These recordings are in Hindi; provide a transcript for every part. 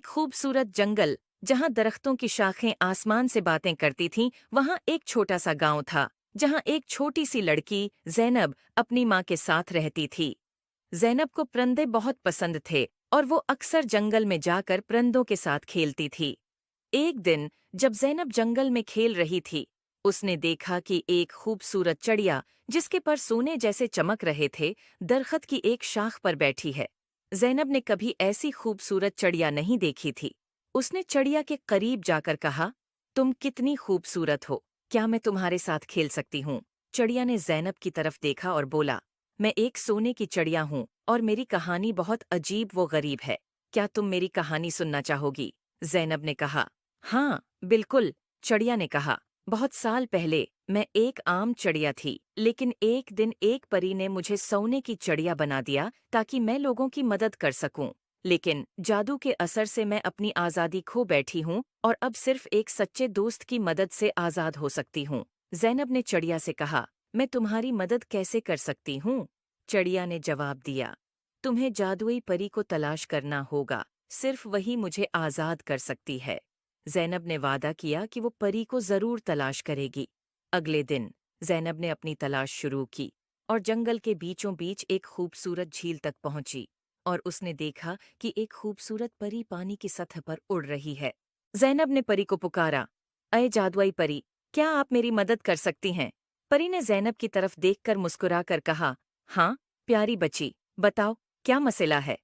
खूबसूरत जंगल, जहां दरख्तों की शाखें आसमान से बातें करती थीं, वहां एक छोटा सा गांव था, जहां एक छोटी सी लड़की ज़ैनब अपनी माँ के साथ रहती थी। ज़ैनब को परिंदे बहुत पसंद थे और वो अक्सर जंगल में जाकर परिंदों के साथ खेलती थी। एक दिन जब ज़ैनब जंगल में खेल रही थी, उसने देखा कि एक खूबसूरत चिड़िया, जिसके पर सोने जैसे चमक रहे थे, दरख्त की एक शाख पर बैठी है। ज़ैनब ने कभी ऐसी खूबसूरत चिड़िया नहीं देखी थी। उसने चिड़िया के करीब जाकर कहा, तुम कितनी खूबसूरत हो, क्या मैं तुम्हारे साथ खेल सकती हूँ? चिड़िया ने ज़ैनब की तरफ देखा और बोला, मैं एक सोने की चिड़िया हूँ और मेरी कहानी बहुत अजीब व गरीब है। क्या तुम मेरी कहानी सुनना चाहोगी? ज़ैनब ने कहा। हाँ, बिल्कुल, चिड़िया ने कहा। बहुत साल पहले मैं एक आम चिड़िया थी, लेकिन एक दिन एक परी ने मुझे सोने की चिड़िया बना दिया ताकि मैं लोगों की मदद कर सकूं। लेकिन जादू के असर से मैं अपनी आज़ादी खो बैठी हूँ और अब सिर्फ एक सच्चे दोस्त की मदद से आज़ाद हो सकती हूँ। ज़ैनब ने चिड़िया से कहा, मैं तुम्हारी मदद कैसे कर सकती हूँ? चिड़िया ने जवाब दिया, तुम्हें जादुई परी को तलाश करना होगा, सिर्फ वही मुझे आज़ाद कर सकती है। ज़ैनब ने वादा किया कि वो परी को ज़रूर तलाश करेगी। अगले दिन ज़ैनब ने अपनी तलाश शुरू की और जंगल के बीचों बीच एक खूबसूरत झील तक पहुंची और उसने देखा कि एक खूबसूरत परी पानी की सतह पर उड़ रही है। ज़ैनब ने परी को पुकारा, अये जादुई परी, क्या आप मेरी मदद कर सकती हैं? परी ने ज़ैनब की तरफ देखकर मुस्कुराकर कहा, हाँ, प्यारी बच्ची, बताओ, क्या मसला है?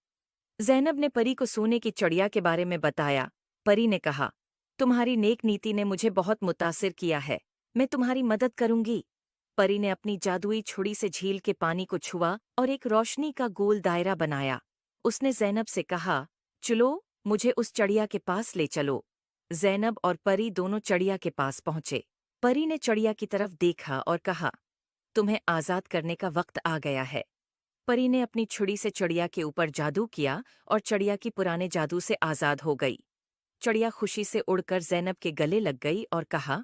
ज़ैनब ने परी को सोने की चिड़िया के बारे में बताया। परी ने कहा, तुम्हारी नेक नीति ने मुझे बहुत मुतासिर किया है, मैं तुम्हारी मदद करूंगी। परी ने अपनी जादुई छुरी से झील के पानी को छुआ और एक रोशनी का गोल दायरा बनाया। उसने ज़ैनब से कहा, चलो, मुझे उस चिड़िया के पास ले चलो। ज़ैनब और परी दोनों चिड़िया के पास पहुंचे। परी ने चिड़िया की तरफ देखा और कहा, तुम्हें आज़ाद करने का वक्त आ गया है। परी ने अपनी छुरी से चिड़िया के ऊपर जादू किया और चिड़िया की पुराने जादू से आज़ाद हो गई। चिड़िया खुशी से उड़कर ज़ैनब के गले लग गई और कहा,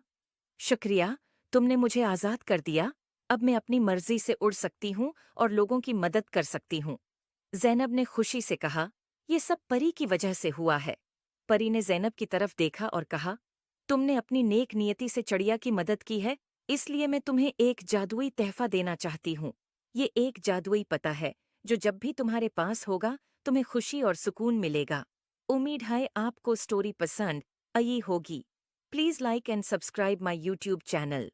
शुक्रिया, तुमने मुझे आज़ाद कर दिया। अब मैं अपनी मर्जी से उड़ सकती हूँ और लोगों की मदद कर सकती हूँ। ज़ैनब ने खुशी से कहा, ये सब परी की वजह से हुआ है। परी ने ज़ैनब की तरफ देखा और कहा, तुमने अपनी नेक नियति से चिड़िया की मदद की है, इसलिए मैं तुम्हें एक जादुई तहफ़ा देना चाहती हूँ। ये एक जादुई पता है, जो जब भी तुम्हारे पास होगा, तुम्हें खुशी और सुकून मिलेगा। उम्मीद है आपको स्टोरी पसंद आई होगी। Please like and subscribe my YouTube channel.